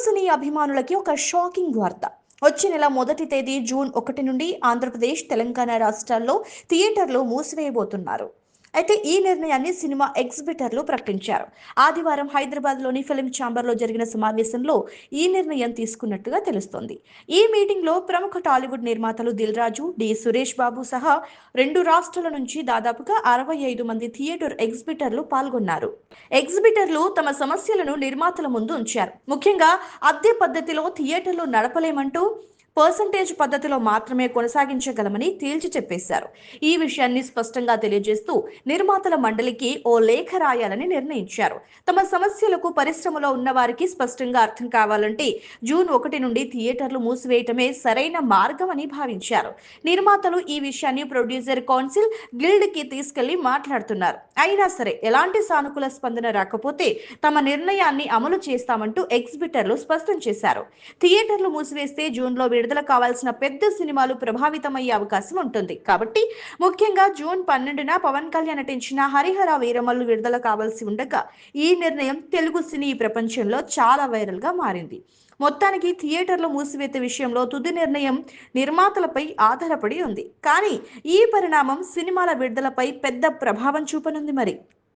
సినీ అభిమానులకి ఒక షాకింగ్ వార్త. వచ్చే నెల మొదటి తేదీ జూన్ 1 నుండి ఆంధ్రప్రదేశ్, తెలంగాణ రాష్ట్రాల్లో థియేటర్లు మూసివేయబోతున్నారు. అయితే ఈ నిర్ణయాన్ని సినిమా ఎగ్జిబిటర్లు ప్రకటించారు. ఆదివారం హైదరాబాద్లోని ఫిలిం ఛాంబర్లో జరిగిన సమావేశంలో ఈ నిర్ణయం తీసుకున్నట్టుగా తెలుస్తోంది. ఈ మీటింగ్లో ప్రముఖ టాలీవుడ్ నిర్మాతలు దిల్ రాజు, డి సురేష్ బాబు సహా 2 రాష్ట్రాల నుంచి దాదాపుగా 65 మంది థియేటర్ ఎగ్జిబిటర్లు పాల్గొన్నారు. ఎగ్జిబిటర్లు తమ సమస్యలను నిర్మాతల ముందు ఉంచారు. ముఖ్యంగా అద్దె పద్ధతిలో థియేటర్లు నడపలేమంటూ పర్సంటేజ్ పద్ధతిలో మాత్రమే కొనసాగించగలమని తేల్చి చెప్పేశారు. ఈ విషయాన్ని స్పష్టంగా తెలియజేస్తూ నిర్మాతల మండలికి ఓ లేఖ రాయాలని నిర్ణయించారు. తమ సమస్యలకు పరిశ్రమలో ఉన్న వారికి స్పష్టంగా అర్థం కావాలంటే జూన్ 1 నుండి థియేటర్లు మూసివేయటమే సరైన మార్గమని భావించారు. నిర్మాతలు ఈ విషయాన్ని ప్రొడ్యూసర్ కౌన్సిల్ గిల్డ్ కి తీసుకెళ్లి మాట్లాడుతున్నారు. అయినా సరే ఎలాంటి సానుకూల స్పందన రాకపోతే తమ నిర్ణయాన్ని అమలు చేస్తామంటూ ఎగ్జిబిటర్లు స్పష్టం చేశారు. థియేటర్లు మూసివేస్తే జూన్లో విడుదల కావాల్సిన పెద్ద సినిమాలు ప్రభావితమయ్యే అవకాశం ఉంటుంది. కాబట్టి ముఖ్యంగా జూన్ 12న పవన్ కళ్యాణ్ నటించిన హరిహర వీరమల్లు విడుదల కావాల్సి ఉండగా ఈ నిర్ణయం తెలుగు సినీ ప్రపంచంలో చాలా వైరల్ గా మారింది. మొత్తానికి థియేటర్లు మూసివేత విషయంలో తుది నిర్ణయం నిర్మాతలపై ఆధారపడి ఉంది. కానీ ఈ పరిణామం సినిమాల విడుదలపై పెద్ద ప్రభావం చూపనుంది మరి.